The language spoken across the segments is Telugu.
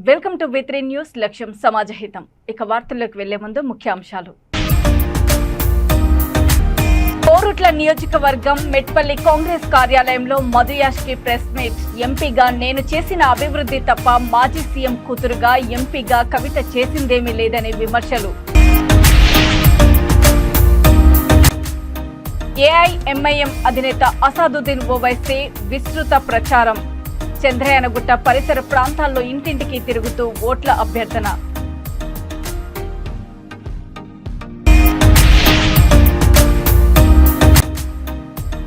వెల్కమ్ టు V3 న్యూస్ లక్ష్యం సమాజహితం. ఇక వార్తల్లోకి వెళ్లే ముందు ముఖ్యాంశాలు. కోరుట్ల నియోజకవర్గం మెట్పల్లి కాంగ్రెస్ కార్యాలయంలో మధుయాష్కి ప్రెస్ మీట్. ఎంపీగా నేను చేసిన అభివృద్ధి తప్ప మాజీ సీఎం కూతురుగా ఎంపీగా కవిత చేసిందేమీ లేదని విమర్శలు. ఏఐఎంఐఎం అధినేత అసాదుద్దీన్ ఓవైసీ విస్తృత ప్రచారం. చంద్రయానగుట్ట పరిసర ప్రాంతాల్లో ఇంటింటికి తిరుగుతూ ఓట్ల అభ్యర్థన.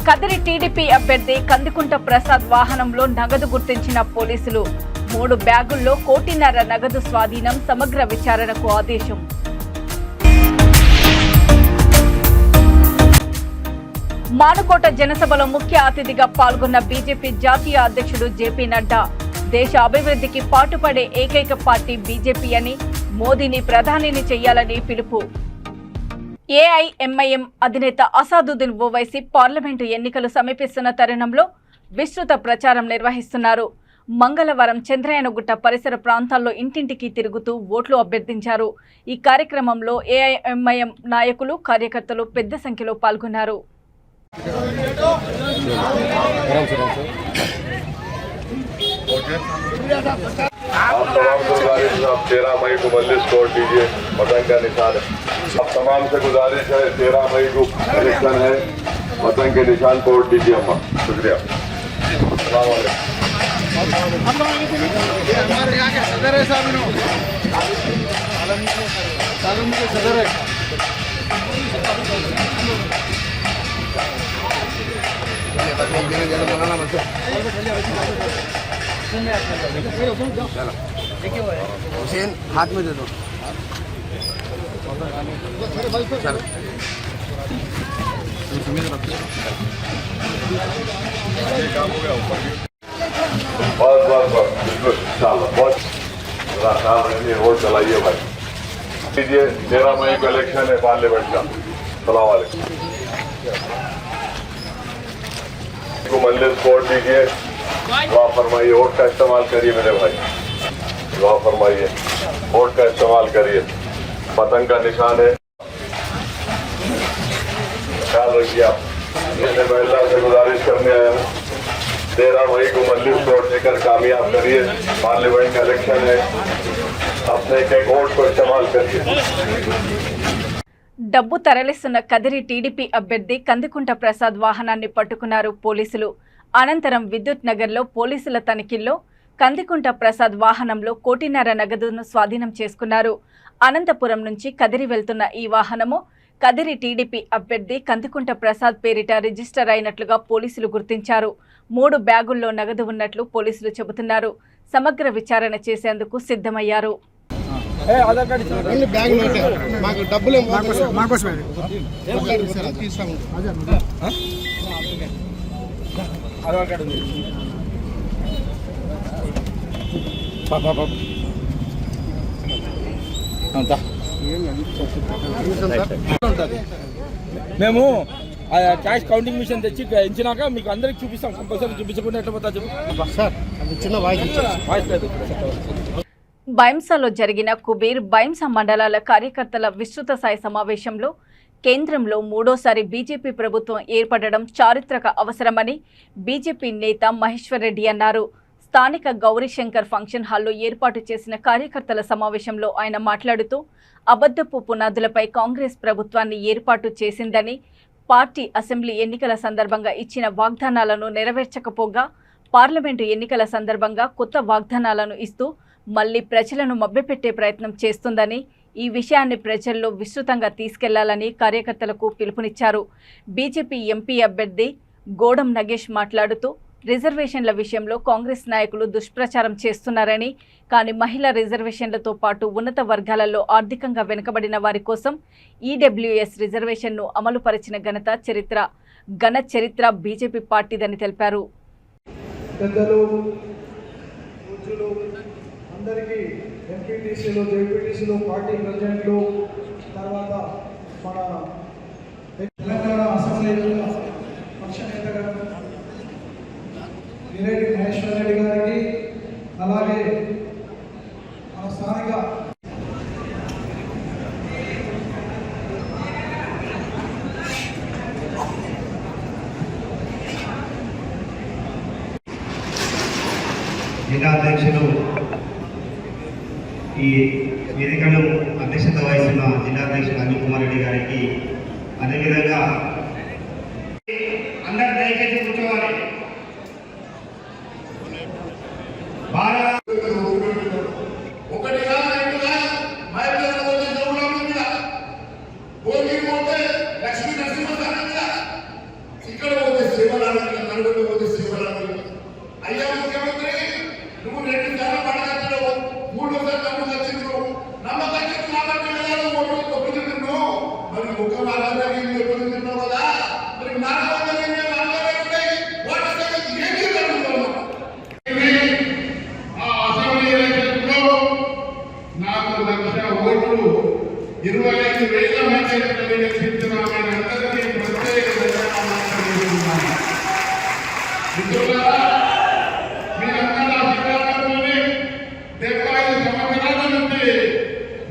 కదిరి టీడీపీ అభ్యర్థి కందికుంట ప్రసాద్ వాహనంలో నగదు గుర్తించిన పోలీసులు. 3 బ్యాగుల్లో 1.5 కోటి నగదు స్వాధీనం. సమగ్ర విచారణకు ఆదేశం. మానుకోట జనసభలో ముఖ్య అతిథిగా పాల్గొన్న బీజేపీ జాతీయ అధ్యక్షుడు జేపీ నడ్డా. దేశ అభివృద్ధికి పాటుపడే ఏకైక పార్టీ బీజేపీ అని, మోదీని ప్రధానిని చేయాలని పిలుపు. ఏఐఎంఐఎం అధినేత అసాదుద్దీన్ ఓవైసీ పార్లమెంటు ఎన్నికలు సమీపిస్తున్న తరుణంలో విస్తృత ప్రచారం నిర్వహిస్తున్నారు. మంగళవారం చంద్రయానగుట్ట పరిసర ప్రాంతాల్లో ఇంటింటికి తిరుగుతూ ఓట్లు అభ్యర్థించారు. ఈ కార్యక్రమంలో ఏఐఎంఐఎం నాయకులు, కార్యకర్తలు పెద్ద సంఖ్యలో పాల్గొన్నారు. आप तमाम से गुजारिश है, 13 मई को बंदिश कोड दीजिए, वतन का निशान है। आप तमाम से गुजारिश है, 13 मई को इलेक्शन है, वतन के निशान कोड दीजिए। अम्मा शुक्रिया। हमारे यहाँ के सदर है साहब, के सदर है। हुसैन हाथ में दे दो। बस बिल्कुल बहुत वोट चलाइए भाई। कीजिए, 13 मई को इलेक्शन है पार्लियामेंट का। सलाम वालेकुम को मजलिस कोड दीजिए, दुआ फरमाइए, वोट का इस्तेमाल करिए मेरे भाई, दुआ फरमाइए, वोट का इस्तेमाल करिए। वतन का निशान है, ख्याल रखिए। आप मैंने महिला से गुजारिश करने आया हूँ, 13 मई को मजलिस कोड देकर कामयाब करिए। पार्लियामेंट का इलेक्शन है, अपने एक वोट को इस्तेमाल करिए। డబ్బు తరలిస్తున్న కదిరి టీడీపీ అభ్యర్థి కందికుంట ప్రసాద్ వాహనాన్ని పట్టుకున్నారు పోలీసులు. అనంతరం విద్యుత్ నగర్లో పోలీసుల తనిఖీల్లో కందికుంట ప్రసాద్ వాహనంలో 1.5 కోటి నగదును స్వాధీనం చేసుకున్నారు. అనంతపురం నుంచి కదిరి వెళ్తున్న ఈ వాహనము కదిరి టీడీపీ అభ్యర్థి కందికుంట ప్రసాద్ పేరిట రిజిస్టర్ అయినట్లుగా పోలీసులు గుర్తించారు. 3 బ్యాగుల్లో నగదు ఉన్నట్లు పోలీసులు చెబుతున్నారు. సమగ్ర విచారణ చేసేందుకు సిద్ధమయ్యారు. आधार कार्ड बैग डबल आधार कार्ड మేము క్యాష్ కౌంటింగ్ మిషన్ తెచ్చి ఇచ్చినాక మీకు అందరికి చూపిస్తాం. కంపల్సరీ చూపించకుండా ఎట్లా పోతా చెప్పు సార్. చిన్న వాయిస్ లేదు. బైంసాలో జరిగిన కుబీర్, బైంసా మండలాల కార్యకర్తల విస్తృత స్థాయి సమావేశంలో కేంద్రంలో 3వ బీజేపీ ప్రభుత్వం ఏర్పడడం చారిత్రక అవసరమని బీజేపీ నేత మహేశ్వర్ రెడ్డి అన్నారు. స్థానిక గౌరీశంకర్ ఫంక్షన్ హాల్లో ఏర్పాటు చేసిన కార్యకర్తల సమావేశంలో ఆయన మాట్లాడుతూ అబద్ధపు పునాదులపై కాంగ్రెస్ ప్రభుత్వాన్ని ఏర్పాటు చేసిందని, పార్టీ అసెంబ్లీ ఎన్నికల సందర్భంగా ఇచ్చిన వాగ్దానాలను నెరవేర్చకపోగా పార్లమెంటు ఎన్నికల సందర్భంగా కొత్త వాగ్దానాలను ఇస్తూ మళ్లీ ప్రజలను మభ్యపెట్టే ప్రయత్నం చేస్తుందని, ఈ విషయాన్ని ప్రజల్లో విస్తృతంగా తీసుకెళ్లాలని కార్యకర్తలకు పిలుపునిచ్చారు. బీజేపీ ఎంపీ అభ్యర్థి గోడం నగేష్ మాట్లాడుతూ రిజర్వేషన్ల విషయంలో కాంగ్రెస్ నాయకులు దుష్ప్రచారం చేస్తున్నారని, కానీ మహిళా రిజర్వేషన్లతో పాటు ఉన్నత వర్గాలలో ఆర్థికంగా వెనుకబడిన వారి కోసం ఈడబ్ల్యూఎస్ రిజర్వేషన్ను అమలుపరిచిన ఘన చరిత్ర బీజేపీ పార్టీదని తెలిపారు. అందరికీ ఎంపీటీసీలు, జెడ్పీటీసీలు, పార్టీ ప్రెసిడెంట్లు, తర్వాత మన తెలంగాణ అసెంబ్లీ పక్ష నేత గారు గిరెడ్డి మహేశ్వర్ రెడ్డి గారికి, అలాగే మన స్థానిక జిల్లా అధ్యక్షులు ఈ వేదికలో అధ్యక్షత వహిస్తున్న జిల్లా అధ్యక్షులు అనిల్ కుమార్ రెడ్డి గారికి, అదేవిధంగా అందరు దయచేసి కూర్చోవాలి. ఇక్కడ పోతే శివరాత్రి నలుగురు పోతే శివరాత్రి అయ్యా ముఖ్యమంత్రి నువ్వు 2 సార్లు పడగట్టలు 3 సార్లు నమ్మకం వచ్చిండ్రు కాబట్టి ఓట్లు తొక్కుతున్నావు. మరి ఒక వాళ్ళందరికీ తిన్నావు కదా, మరి నాకు అసెంబ్లీ ఎలక్షన్లో నాకు 1,00,000 ఓట్లు 25,000 మంది గెలిపించినామని అందరికీ ప్రత్యేక మిత్రులారా, మీరందరూ అధికారంలోని 75 సంవత్సరాల నుండి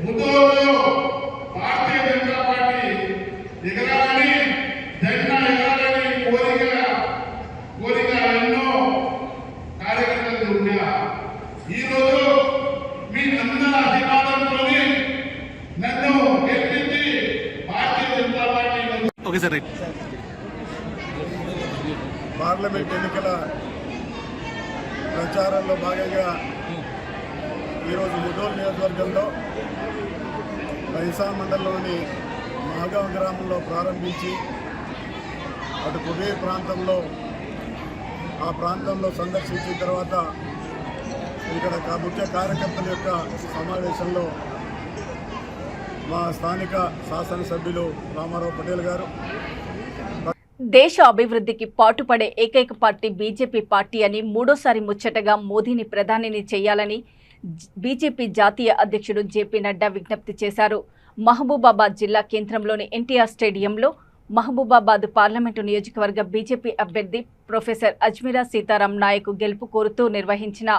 ముదోలో భారతీయ జనతా పార్టీ ఎగరాలని, జెండా ఎగరాలని కోరిక ఎన్నో కార్యక్రమాలు ఉన్నా. ఈరోజు మీ అందరి అధికారంలోని నన్ను గెలిపించి భారతీయ జనతా పార్టీ పార్లమెంట్ ఎన్నికల ప్రచారంలో భాగంగా ఈరోజు ముదోల్ నియోజకవర్గంలో బైంసా మండలంలోని మహగాం గ్రామంలో ప్రారంభించి అటు కుబేర్ ప్రాంతంలో ఆ ప్రాంతంలో సందర్శించిన తర్వాత ఇక్కడ ముఖ్య కార్యకర్తల యొక్క సమావేశంలో మా స్థానిక శాసనసభ్యులు రామారావు పటేల్ గారు, దేశ అభివృద్ధికి పాటుపడే ఏకైక పార్టీ బీజేపీ పార్టీ అని మూడోసారి ముచ్చటగా మోదీని ప్రధానిని చేయాలని బీజేపీ జాతీయ అధ్యక్షుడు జేపీ నడ్డా విజ్ఞప్తి చేశారు. మహబూబాబాద్ జిల్లా కేంద్రంలోని ఎన్టీఆర్ స్టేడియంలో మహబూబాబాద్ పార్లమెంటు నియోజకవర్గ బీజేపీ అభ్యర్థి ప్రొఫెసర్ అజ్మీరా సీతారాం నాయక్ గెలుపు కోరుతూ నిర్వహించిన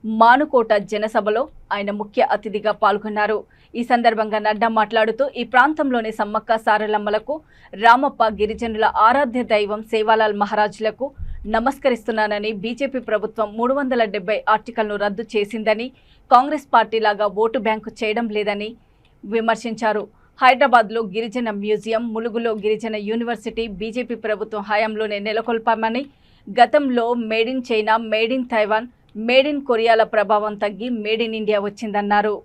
మానుకోట జనసభలో ఆయన ముఖ్య అతిథిగా పాల్గొన్నారు. ఈ సందర్భంగా నడ్డా మాట్లాడుతూ ఈ ప్రాంతంలోని సమ్మక్క సారలమ్మలకు, రామప్ప గిరిజనుల ఆరాధ్య దైవం సేవాలాల్ మహారాజులకు నమస్కరిస్తున్నానని, బీజేపీ ప్రభుత్వం 370 ఆర్టికల్ను రద్దు చేసిందని, కాంగ్రెస్ పార్టీలాగా ఓటు బ్యాంకు చేయడం లేదని విమర్శించారు. హైదరాబాద్లో గిరిజన మ్యూజియం, ములుగులో గిరిజన యూనివర్సిటీ బీజేపీ ప్రభుత్వం హయాంలోనే నెలకొల్పామని, గతంలో made in China, made in Taiwan, made in కొరియాల ప్రభావం తగ్గి మేడ్ ఇన్ ఇండియా వచ్చిందన్నారు.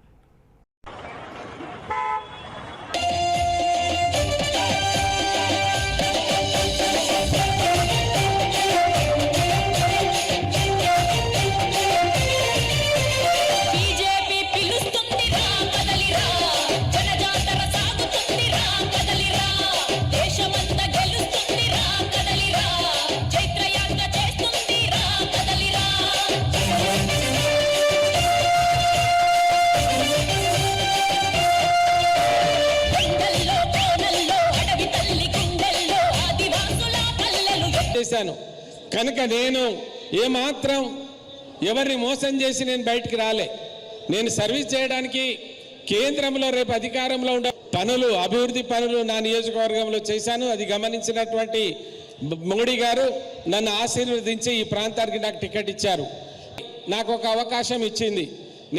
చేశాను కనుక నేను ఏమాత్రం ఎవరిని మోసం చేసి నేను బయటికి రాలే. నేను సర్వీస్ చేయడానికి కేంద్రంలో రేపు అధికారంలో ఉండే పనులు, అభివృద్ధి పనులు నా నియోజకవర్గంలో చేశాను. అది గమనించినటువంటి మోడీ గారు నన్ను ఆశీర్వదించి ఈ ప్రాంతానికి నాకు టికెట్ ఇచ్చారు. నాకు ఒక అవకాశం ఇచ్చింది.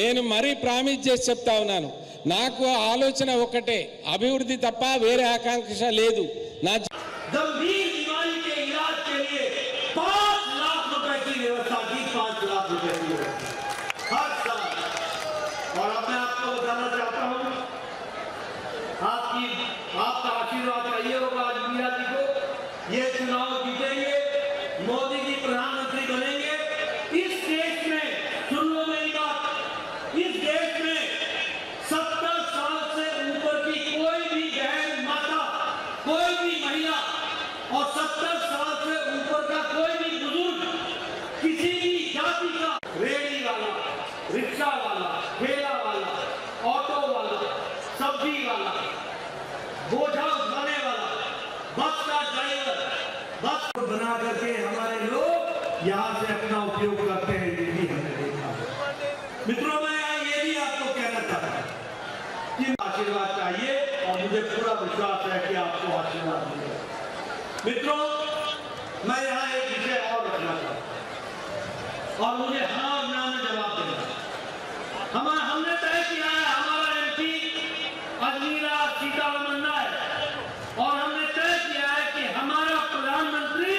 నేను మరీ ప్రామిస్ చేసి చెప్తా ఉన్నాను, నాకు ఆలోచన ఒక్కటే, అభివృద్ధి తప్ప వేరే ఆకాంక్ష లేదు. నా गंभीर बीमारी के इलाज के लिए 5 लाख रुपए की व्यवस्था की, 5 लाख रुपए की व्यवस्था हर साल। और अब मैं आपको बताना चाहता हूं, आपका आशीर्वाद चाहिए होगा आज मीरा जी को, ये चुनाव जीतेंगे, मोदी जी प्रधानमंत्री बनेंगे। इस देश में, सुन लो मेरी बात, इस देश में 70 साल से ऊपर की कोई भी बहन, माता, कोई भी महिला और 70 साल से ऊपर का कोई भी बुजुर्ग, किसी भी जाति का, रेहड़ी वाला, रिक्शा वाला, ठेला वाला, ऑटो वाला, सब्जी वाला, बोझा उठाने वाला, बस का ड्राइवर, बस बना करके हमारे लोग यहाँ से अपना उपयोग करते हैं, ये भी हमने देखा। मित्रों, मैं ये भी आपको आशीर्वाद चाहिए और मुझे पूरा विश्वास है कि आपको आशीर्वाद मिलेगा। मित्रों, मैं यहाँ एक विषय और रखना चाहता हूँ और मुझे हाँ और ना में जवाब देना। हमने तय किया है, हमारा एमपी अजमीरा सीतारमन्ना है और हमने तय किया है कि हमारा प्रधानमंत्री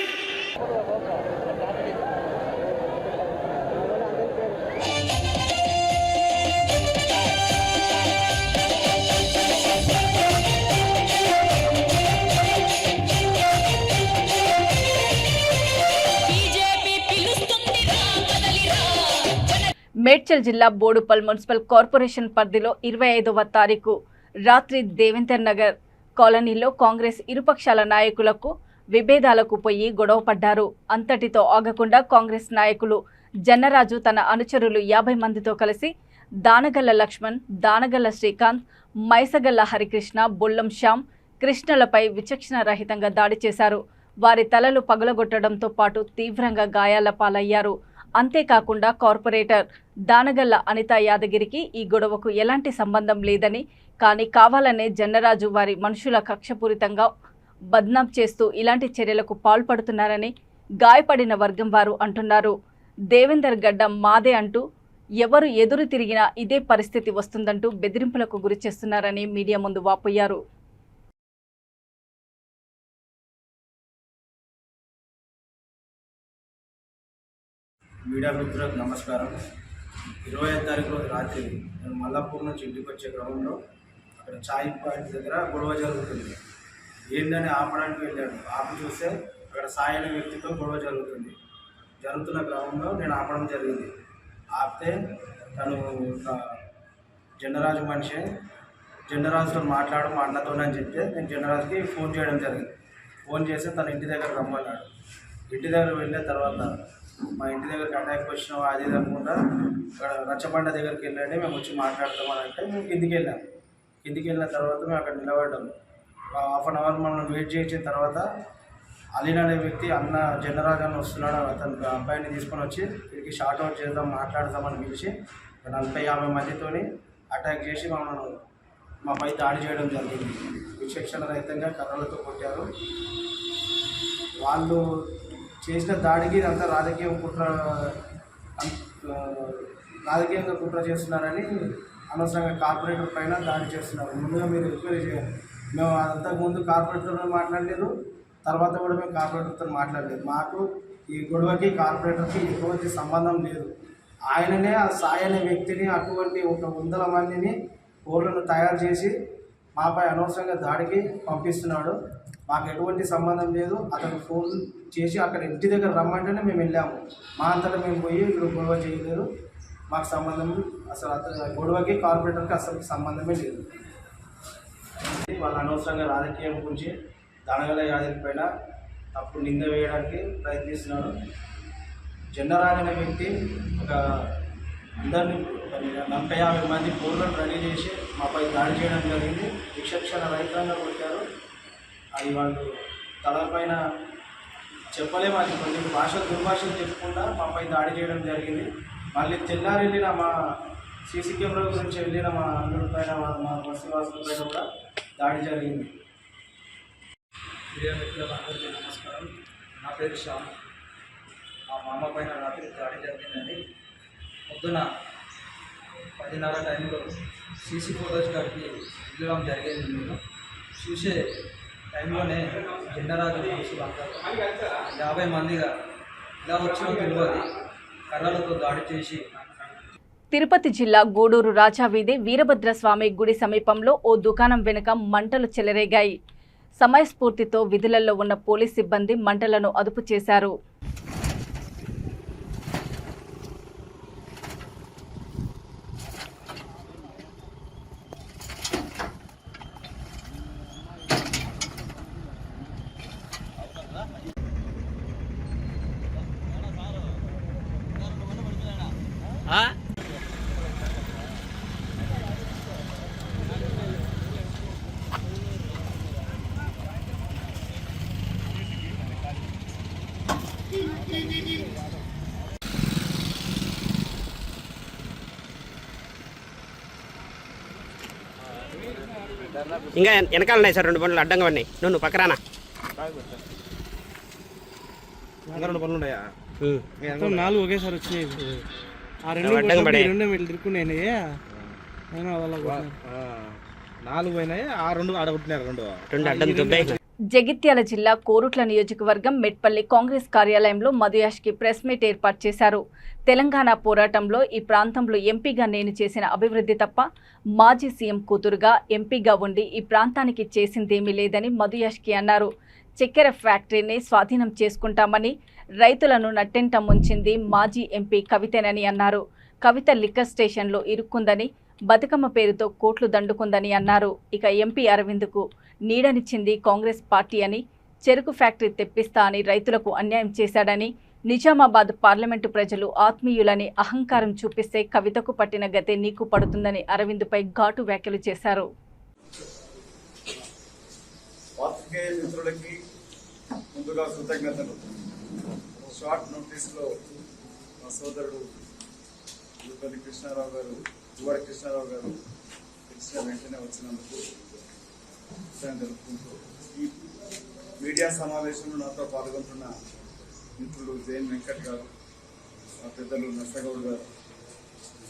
మేడ్చల్ జిల్లా బోడుపల్ మున్సిపల్ కార్పొరేషన్ పరిధిలో 25వ తారీఖు రాత్రి దేవేందర్ నగర్ కాలనీలో కాంగ్రెస్ ఇరుపక్షాల నాయకులకు విభేదాలకు పోయి గొడవ పడ్డారు. అంతటితో ఆగకుండా కాంగ్రెస్ నాయకులు జన్నరాజు తన అనుచరులు 50 మందితో కలిసి దానగల్ల లక్ష్మణ్, దానగల్ల శ్రీకాంత్, మైసగల్ల హరికృష్ణ, బొల్లం శ్యామ్, కృష్ణలపై విచక్షణ రహితంగా దాడి చేశారు. వారి తలలు పగలగొట్టడంతో పాటు తీవ్రంగా గాయాల పాలయ్యారు. అంతేకాకుండా కార్పొరేటర్ దానగల్ల అనిత యాదగిరికి ఈ గొడవకు ఎలాంటి సంబంధం లేదని, కానీ కావాలనే జన్నరాజు వారి మనుషుల కక్షపూరితంగా బద్నాం చేస్తూ ఇలాంటి చర్యలకు పాల్పడుతున్నారని గాయపడిన వర్గం వారు అంటున్నారు. దేవేందర్ గడ్డ మాదే అంటూ ఎవరు ఎదురు తిరిగినా ఇదే పరిస్థితి వస్తుందంటూ బెదిరింపులకు గురి చేస్తున్నారని మీడియా ముందు వాపోయారు. మీడియా మిత్రులకు నమస్కారం. 25వ తారీఖు రోజు రాత్రి నేను మల్లాపూర్ నుంచి ఇంటికి వచ్చే క్రమంలో అక్కడ చాయ్ పాయింట్ దగ్గర గొడవ జరుగుతుంది. ఏంటని ఆపడానికి వెళ్ళాను. ఆపి చూస్తే అక్కడ సాయి అనే వ్యక్తితో గొడవ జరుగుతున్న క్రమంలో నేను ఆపడం జరిగింది. ఆపితే తను జన్నరాజు మనిషి, జన్నరాజుతో మాట్లాడు మా అన్నతోనని చెప్తే నేను జన్నరాజుకి ఫోన్ చేయడం జరిగింది. ఫోన్ చేస్తే తన ఇంటి దగ్గర రమ్మన్నాడు. ఇంటి దగ్గర వెళ్ళిన తర్వాత మా ఇంటి దగ్గరికి అటాక్ వచ్చినావా అది అనుకుంటా అక్కడ రచ్చబండ దగ్గరికి వెళ్ళండి, మేము వచ్చి మాట్లాడతామని అంటే మేము కిందికి వెళ్ళిన తర్వాత మేము అక్కడ నిలబడ్డాము. హాఫ్ అన్ అవర్ మనం వెయిట్ చేసిన తర్వాత అలీన్ అనే వ్యక్తి అన్న జనరాజ్ అని వస్తున్నాడు, అతను అబ్బాయిని తీసుకొని వచ్చి తిరిగి షార్ట్ అవుట్ చేద్దాం మాట్లాడదామని పిలిచి 40-50 మందితోని అటాక్ చేసి మాపై దాడి చేయడం జరిగింది. విచక్షణ రహితంగా కర్రలతో కొట్టారు. వాళ్ళు చేసిన దాడికి అంతా రాజకీయంగా కుట్ర చేస్తున్నారని అనవసరంగా కార్పొరేటర్ పైన దాడి చేస్తున్నారు. ముందుగా మీరు ఎంక్వైరీ చేయాలి. మేము అంతకుముందు కార్పొరేటర్తో మాట్లాడలేదు, తర్వాత కూడా మేము కార్పొరేటర్తో మాట్లాడలేదు. మాకు ఈ గొడవకి కార్పొరేటర్కి ఎటువంటి సంబంధం లేదు. ఆయననే ఆ సాయి అనే వ్యక్తిని అటువంటి 100 మందిని ఓర్లను తయారు చేసి మాపై అనవసరంగా దాడికి పంపిస్తున్నాడు. మాకు ఎటువంటి సంబంధం లేదు. అతను ఫోన్ చేసి అక్కడ ఇంటి దగ్గర రమ్మంటేనే మేము వెళ్ళాము. మా అంతటా మేము పోయి ఇక్కడ గొడవ చేయలేదు. మాకు సంబంధం అసలు అతను గొడవకి కార్పొరేటర్కి అసలు సంబంధమే లేదు. వాళ్ళు అనవసరంగా రాజకీయం గురించి దానగల్ల యాదగిరి పైన తప్పుడు నింద వేయడానికి ప్రయత్నిస్తున్నాడు. జన్నరాజ్ అనే వ్యక్తి అందరినీ 40-50 మంది పోర్లను రెడీ చేసి మాపై దాడి చేయడం జరిగింది. విచక్షణ రహితంగా కొట్టారు. అది వాళ్ళు తలపైన చెప్పలేము, అది కొన్ని దుర్భాషలు చెప్పుకుండా మాపై దాడి చేయడం జరిగింది. మళ్ళీ తెల్లారి వెళ్ళిన మా సీసీ కెమెరా గురించి వెళ్ళిన మా అందరి పైన మా బస్సువాసుల పైన కూడా దాడి జరిగింది. మీడియా మిత్రులకు అందరికీ నమస్కారం. నా పేరు శ్యామ్. మా మామ పైన రాత్రి దాడి జరిగిందని పొద్దున 10:30 టైంలో సీసీ ఫోటోస్ గారికి వెళ్ళడం జరిగింది. నేను చూసే టైంలోనే జన్నరాజు మనుషులు 50 మందిగా ఇలా వచ్చిన తెలియదు కర్రలతో దాడి చేసి. తిరుపతి జిల్లా గూడూరు రాజావీధి వీరభద్రస్వామి గుడి సమీపంలో ఓ దుకాణం వెనుక మంటలు చెలరేగాయి. సమయస్ఫూర్తితో విధులలో ఉన్న పోలీస్ సిబ్బంది మంటలను అదుపు చేశారు. ఇంకా వెనకాల ఉన్నాయి సార్ 2 బండ్లు అడ్డంగా ఉన్నాయి. నువ్వు పక్కరానా ఇంకా 2 పనులు ఉన్నాయా? 4 ఒకేసారి వచ్చినాయి. ఆ 2 వీళ్ళు తిరుక్కున్నాయి. 4 పోయినాయి, ఆ 2 ఆడగొట్టినారు. 2 అడ్డం దుబ్బాయి. జగిత్యాల జిల్లా కోరుట్ల నియోజకవర్గం మెట్పల్లి కాంగ్రెస్ కార్యాలయంలో మధుయాష్కి ప్రెస్ మీట్ ఏర్పాటు చేశారు. తెలంగాణ పోరాటంలో ఈ ప్రాంతంలో ఎంపీగా నేను చేసిన అభివృద్ధి తప్ప మాజీ సీఎం కూతురుగా ఎంపీగా ఉండి ఈ ప్రాంతానికి చేసిందేమీ లేదని మధుయాష్కి అన్నారు. చక్కెర ఫ్యాక్టరీని స్వాధీనం చేసుకుంటామని రైతులను నట్టెంట ముంచింది మాజీ ఎంపీ కవితేనని అన్నారు. కవిత లిక్కర్ స్టేషన్లో ఇరుక్కుందని, బతుకమ్మ పేరుతో కోట్లు దండుకుందని అన్నారు. ఇక ఎంపీ అరవింద్కు నీడనిచ్చింది కాంగ్రెస్ పార్టీ అని, చెరుకు ఫ్యాక్టరీ తెప్పిస్తా అని రైతులకు అన్యాయం చేశాడని, నిజామాబాద్ పార్లమెంటు ప్రజలు ఆత్మీయులని అహంకారం చూపిస్తే కవితకు పట్టిన గతే నీకు పడుతుందని అరవింద్పై ఘాటు వ్యాఖ్యలు చేశారు. మిత్రులకి ముందుగా కృతజ్ఞతలు. షార్ట్ నోటీస్లో మా సోదరుడు తిరుపతి కృష్ణారావు గారు ఇచ్చిన వెంటనే వచ్చినందుకు తెలుపుకుంటూ ఈ మీడియా సమావేశంలో నాతో పాల్గొంటున్న మిత్రులు జైన్ వెంకట్ గారు, మా పెద్దలు నర్సగౌడ్ గారు,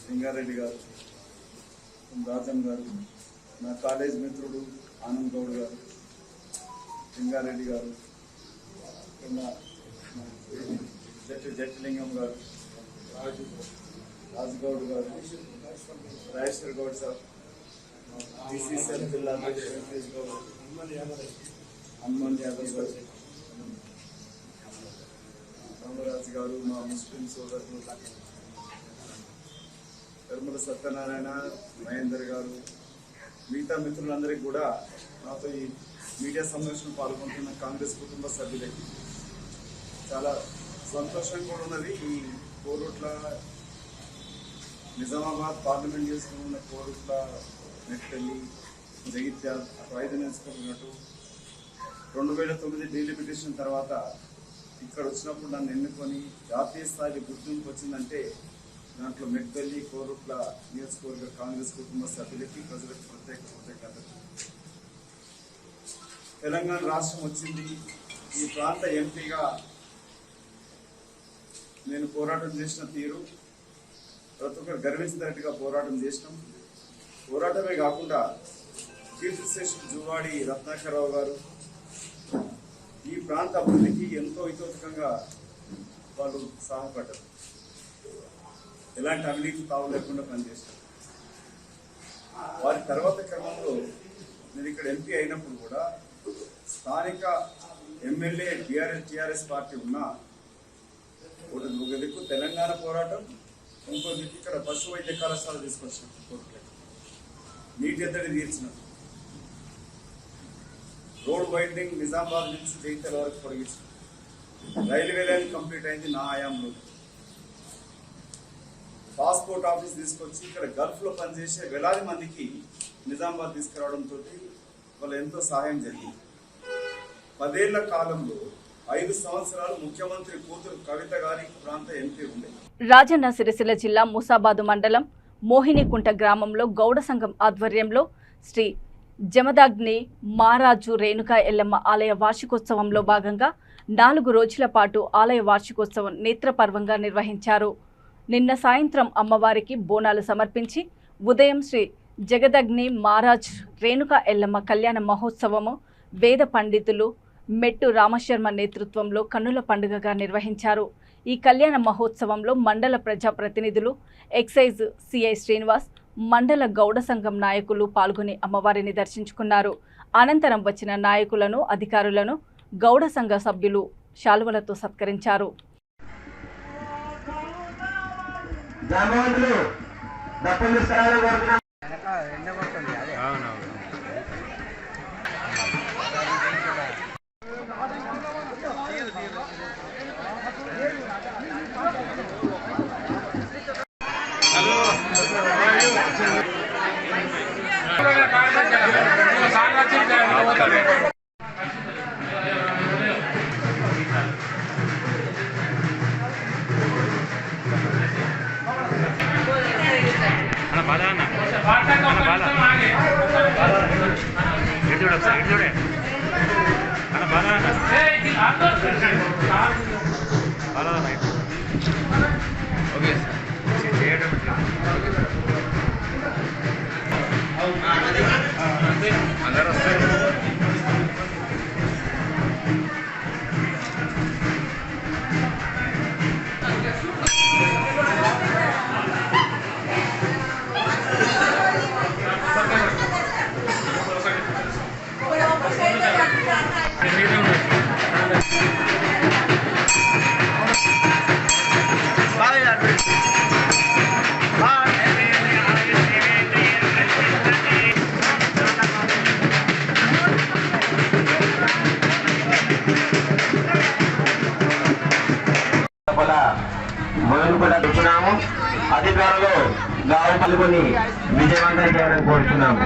సింగారెడ్డి గారు, రాజన్ గారు, నా కాలేజ్ మిత్రుడు ఆనంద్ గౌడ్ గారు, సింగారెడ్డి గారు, జట్టిలింగం గారు, రాజగౌడ్ గారు, రాజేశ్వర్ గౌడ్ సార్, బీసీసీఎల్ జిల్లా అధ్యక్షుడు హనుమాన్ యాదవ్ గారు, రామరాజు గారు, మా ముస్లిం సోదరులు నిర్మల సత్యనారాయణ, మహేందర్ గారు, మిగతా మిత్రులందరికీ కూడా నాతో ఈ మీడియా సమావేశంలో పాల్గొంటున్న కాంగ్రెస్ కుటుంబ సభ్యులకి చాలా సంతోషంగా కూడా ఉన్నది. ఈ కోరుట్ల నిజామాబాద్ పార్లమెంట్ చేసుకున్న కోరుట్ల మెట్పల్లి జగిత్యాల 5 నియోజకవర్గాలు 2009 డీలిమిటేషన్ తర్వాత ఇక్కడ వచ్చినప్పుడు నన్ను ఎన్నుకొని జాతీయ స్థాయి గుర్తింపు వచ్చిందంటే దాంట్లో మెట్పల్లి కోరుట్ల నియోజకవర్గ కాంగ్రెస్ కుటుంబ సభ్యులకి ప్రజలకు ప్రత్యేక కృతజ్ఞతలు. తెలంగాణ రాష్ట్రం వచ్చింది. ఈ ప్రాంత ఎంపీగా నేను పోరాటం చేసిన తీరు ప్రతి ఒక్కరు గర్వించినట్టుగా పోరాటం చేసినాం. పోరాటమే కాకుండా కీర్తిశేషులు జువాడి రత్నాకరరావు గారు ఈ ప్రాంత అభివృద్ధికి ఎంతో హితోత్కంగా వాళ్ళు సహాయపడ్డారు. ఎలాంటి అవినీతి తావు లేకుండా పనిచేశారు. వారి తర్వాత క్రమంలో నేను ఇక్కడ ఎంపీ అయినప్పుడు కూడా స్థానిక ఎమ్మెల్యే టీఆర్ఎస్ పార్టీ ఉన్నా ఒక దిక్కు తెలంగాణ పోరాటం, ఇంకో దిక్కు ఇక్కడ పశు వైద్య కళాశాల తీసుకొచ్చిన, నీటి ఎద్దడి తీర్చిన, రోడ్ వైండింగ్ నిజామాబాద్ నుంచి జగిత్యాల వరకు పొడిగించిన, రైల్వే లైన్ కంప్లీట్ అయింది నా హయాంలో. పాస్పోర్ట్ ఆఫీస్ తీసుకొచ్చి ఇక్కడ గల్ఫ్లో పనిచేసే వేలాది మందికి నిజామాబాద్ తీసుకురావడంతో వాళ్ళు ఎంతో సహాయం జరిగింది. 10 ఏళ్ల కాలంలో 5 సంవత్సరాలు ముఖ్యమంత్రి కూతురు కవిత గారి ప్రాంత ఎంపీ ఉండే. రాజన్న సిరిసిల్ల జిల్లా ముసాబాదు మండలం మోహినికుంట గ్రామంలో గౌడ సంఘం ఆధ్వర్యంలో శ్రీ జమదగ్ని మారాజు రేణుకా ఎల్లమ్మ ఆలయ వార్షికోత్సవంలో భాగంగా 4 రోజుల పాటు ఆలయ వార్షికోత్సవం నేత్రపర్వంగా నిర్వహించారు. నిన్న సాయంత్రం అమ్మవారికి బోనాలు సమర్పించి ఉదయం శ్రీ జగదగ్ని మారాజ్ రేణుకా ఎల్లమ్మ కళ్యాణ మహోత్సవము వేద పండితులు మెట్టు రామశర్మ నేతృత్వంలో కన్నుల పండుగగా నిర్వహించారు. ఈ కళ్యాణ మహోత్సవంలో మండల ప్రజాప్రతినిధులు, ఎక్సైజ్ సిఐ శ్రీనివాస్, మండల గౌడ సంఘం నాయకులు పాల్గొని అమ్మవారిని దర్శించుకున్నారు. అనంతరం వచ్చిన నాయకులను, అధికారులను గౌడ సంఘ సభ్యులు శాలువలతో సత్కరించారు. బాగా మొదలు కూడా తెచ్చున్నాము. అధికారులు గావు పలుకొని విజయవంతం చేయాలని కోరుతున్నాము.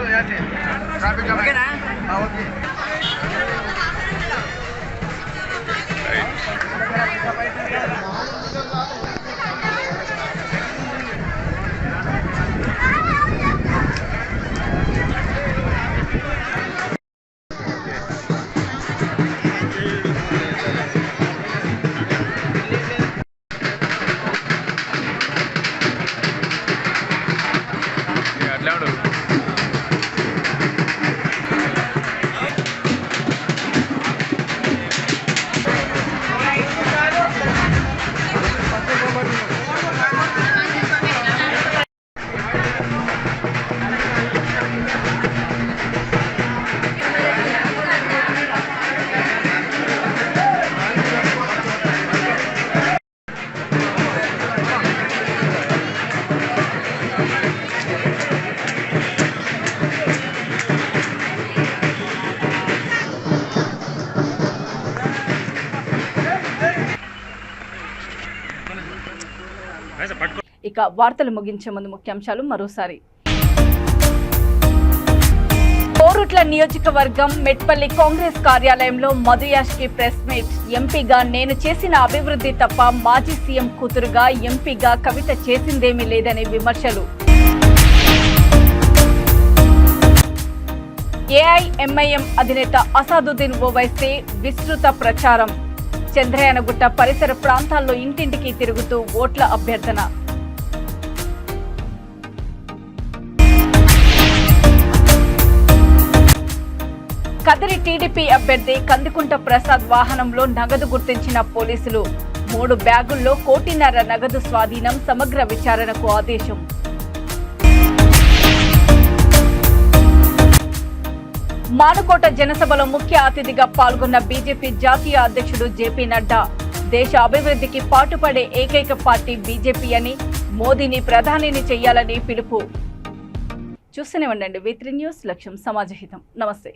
ఇక వార్తలు ముగించే ముందు ముఖ్యాంశాలు మరోసారి. కోరుట్ల నియోజకవర్గం మెట్పల్లి కాంగ్రెస్ కార్యాలయంలో మధుయాష్కి ప్రెస్ మీట్. ఎంపీగా నేను చేసిన అభివృద్ధి తప్ప మాజీ సీఎం కూతురుగా ఎంపీగా కవిత చేసిందేమీ లేదని విమర్శలు. ఏఐఎంఐఎం అధినేత అసాదుద్దీన్ ఓవైసీ విస్తృత ప్రచారం. చంద్రయానగుట్ట పరిసర ప్రాంతాల్లో ఇంటింటికి తిరుగుతూ ఓట్ల అభ్యర్థన. కదిరి టీడీపీ అభ్యర్థి కందికుంట ప్రసాద్ వాహనంలో నగదు గుర్తించిన పోలీసులు. 3 బ్యాగుల్లో 1.5 కోటి నగదు స్వాధీనం. సమగ్ర విచారణకు ఆదేశం. మానుకోట జనసభలో ముఖ్య అతిథిగా పాల్గొన్న బీజేపీ జాతీయ అధ్యక్షుడు జేపీ నడ్డా. దేశ అభివృద్ధికి పాటుపడే ఏకైక పార్టీ బీజేపీ అని, మోదీని ప్రధానిని చేయాలని పిలుపు. చూస్తూనే ఉండండి V3 న్యూస్. లక్ష్యం సమాజహితం. నమస్తే.